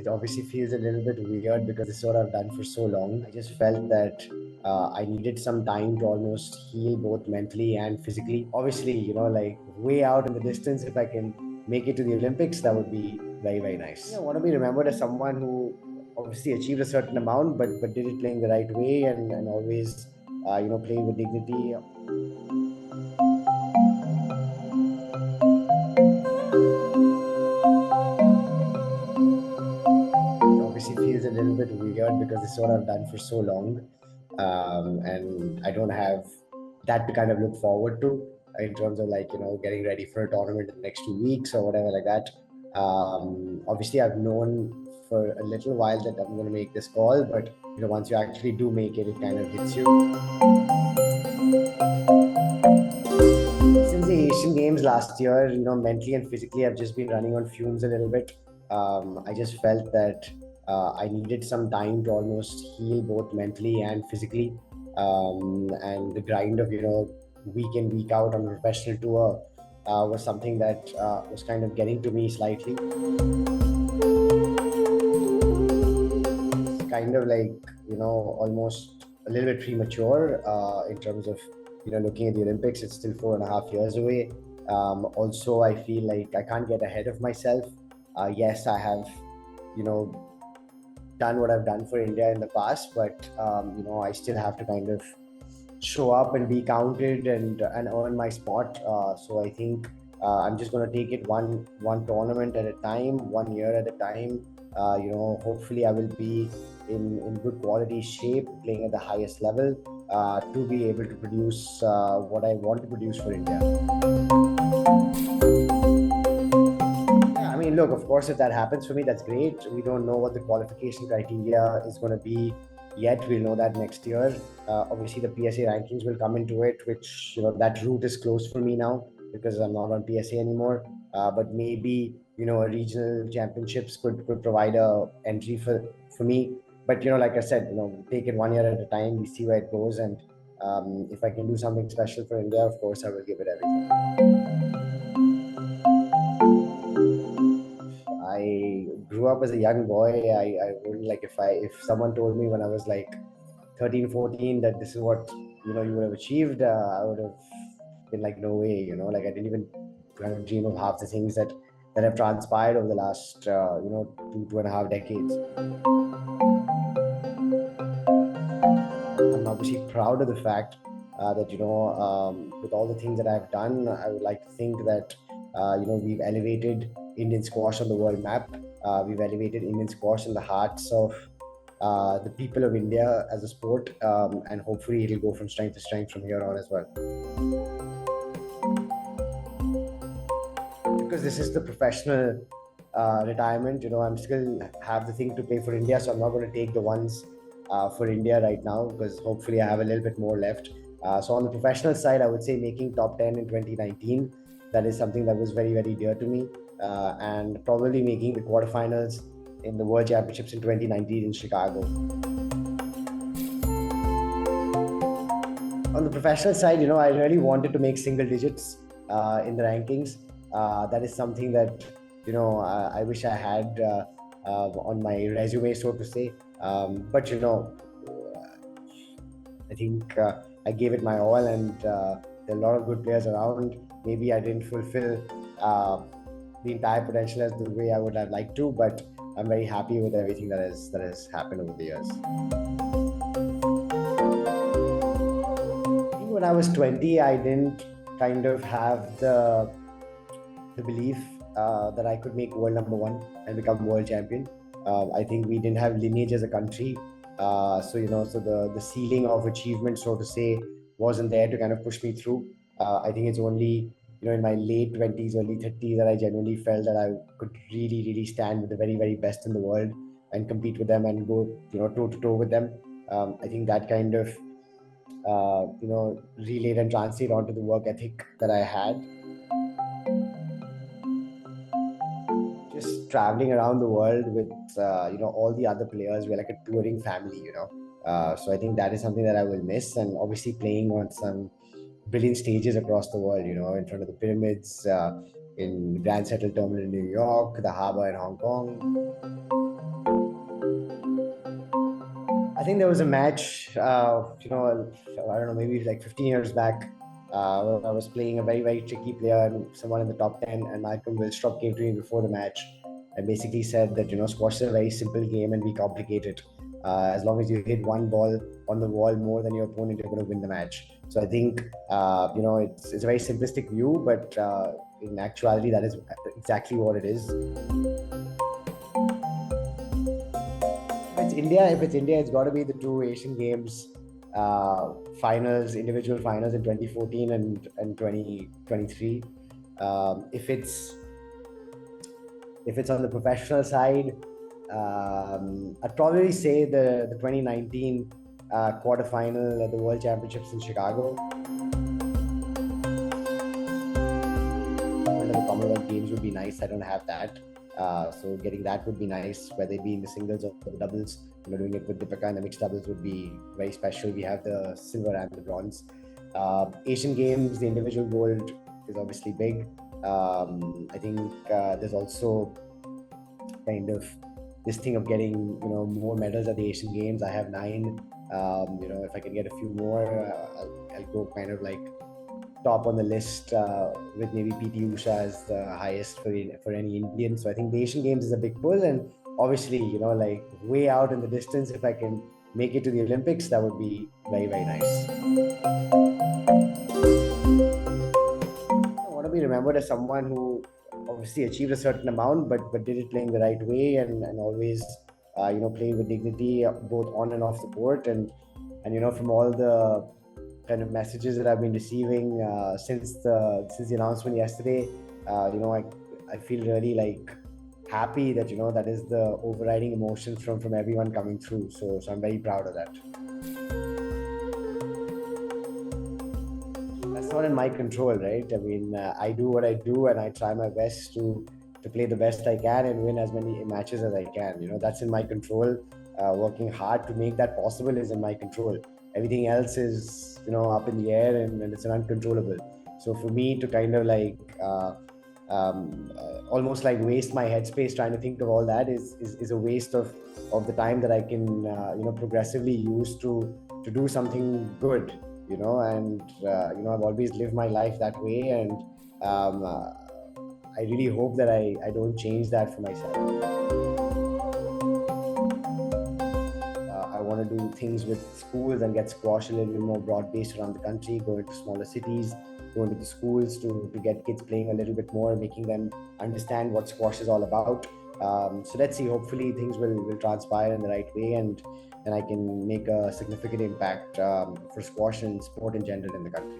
it obviously feels a little bit weird because it's what I've done for so long. I just felt that I needed some time to almost heal both mentally and physically. Obviously, like way out in the distance, if I can make it to the Olympics, that would be very, very nice. I want to be remembered as someone who obviously achieved a certain amount, but did it playing the right way and always, playing with dignity. Obviously feels a little bit weird because it's what I've done for so long, and I don't have that to kind of look forward to in terms of like getting ready for a tournament in the next 2 weeks or whatever like that. Obviously, I've known for a little while that I'm going to make this call, but once you actually do make it, it kind of hits you. Since the Asian Games last year, mentally and physically, I've just been running on fumes a little bit. I just felt that I needed some time to almost heal both mentally and physically. And the grind of, week in, week out on a professional tour was something that was kind of getting to me slightly. It's kind of like, almost a little bit premature in terms of looking at the Olympics. It's still 4.5 years away. Also, I feel like I can't get ahead of myself. Yes, I have, done what I've done for India in the past, but I still have to kind of show up and be counted and earn my spot. So I think I'm just going to take it one tournament at a time, 1 year at a time. Hopefully I will be in good quality shape, playing at the highest level to be able to produce what I want to produce for India. Yeah, I mean, look, of course, if that happens for me, that's great. We don't know what the qualification criteria is going to be yet. We'll know that next year. Obviously, the PSA rankings will come into it, which, that route is closed for me now because I'm not on PSA anymore. But maybe, a regional championships could provide a entry for me. But, like I said, take it 1 year at a time. We see where it goes. And if I can do something special for India, of course, I will give it everything. I grew up as a young boy. I wouldn't like if someone told me when I was like 13, 14 that this is what you would have achieved, I would have been like, no way, like I didn't even kind of dream of half the things that have transpired over the last 2.5 decades. I'm obviously proud of the fact that with all the things that I've done, I would like to think that we've elevated Indian squash on the world map. We've elevated Indian squash in the hearts of the people of India as a sport, and hopefully it'll go from strength to strength from here on as well. Because this is the professional retirement, I'm still have the thing to play for India, so I'm not going to take the ones for India right now because hopefully I have a little bit more left. So on the professional side, I would say making top 10 in 2019. That is something that was very, very dear to me, and probably making the quarterfinals in the World Championships in 2019 in Chicago. On the professional side, I really wanted to make single digits in the rankings. That is something that I wish I had on my resume, so to say. But I think I gave it my all, and there are a lot of good players around. Maybe I didn't fulfill the entire potential as the way I would have liked to, but I'm very happy with everything that has happened over the years. I think when I was 20, I didn't kind of have the belief that I could make world number one and become world champion. I think we didn't have lineage as a country, so the ceiling of achievement, so to say, wasn't there to kind of push me through. I think it's only in my late 20s, early 30s that I genuinely felt that I could really, really stand with the very, very best in the world and compete with them and go toe to toe with them. I think that kind of relayed and translated onto the work ethic that I had. Just traveling around the world with all the other players, we're like a touring family. So I think that is something that I will miss, and obviously playing on some brilliant stages across the world, in front of the pyramids, in Grand Central Terminal in New York, the Harbour in Hong Kong. I think there was a match, I don't know, maybe like 15 years back, where I was playing a very, very tricky player and someone in the top 10, and Malcolm Wilstrop came to me before the match and basically said that, squash is a very simple game and we complicate it. As long as you hit one ball on the wall more than your opponent, you're going to win the match. So I think, it's a very simplistic view, but in actuality, that is exactly what it is. If it's India, it's got to be the two Asian Games finals, individual finals in 2014 and 2023. If it's on the professional side, I'd probably say the 2019 quarterfinal at the World Championships in Chicago. The Commonwealth Games would be nice. I don't have that. So getting that would be nice, whether it be in the singles or the doubles. Doing it with Deepika in the mixed doubles would be very special. We have the silver and the bronze. Asian Games, the individual gold is obviously big. I think there's also kind of this thing of getting more medals at the Asian Games. I have 9. If I can get a few more, I'll go kind of like top on the list with maybe PT Usha as the highest for any Indian. So I think the Asian Games is a big pull, and obviously like way out in the distance, if I can make it to the Olympics, that would be very, very nice. I want to be remembered as someone who obviously achieved a certain amount, but did it playing the right way and always playing with dignity both on and off the court, and from all the kind of messages that I've been receiving since the announcement yesterday, I feel really like happy that that is the overriding emotion from everyone coming through. So I'm very proud of that. That's not in my control, right? I mean, I do what I do, and I try my best to play the best I can and win as many matches as I can. That's in my control. Working hard to make that possible is in my control. Everything else is up in the air, and it's uncontrollable. So for me to kind of like almost like waste my headspace trying to think of all that is a waste of the time that I can progressively use to do something good. And I've always lived my life that way, and I really hope that I don't change that for myself. I want to do things with schools and get squash a little bit more broad-based around the country, go into smaller cities, go into the schools to get kids playing a little bit more, making them understand what squash is all about. So let's see, hopefully things will transpire in the right way, and I can make a significant impact for squash and sport in general in the country.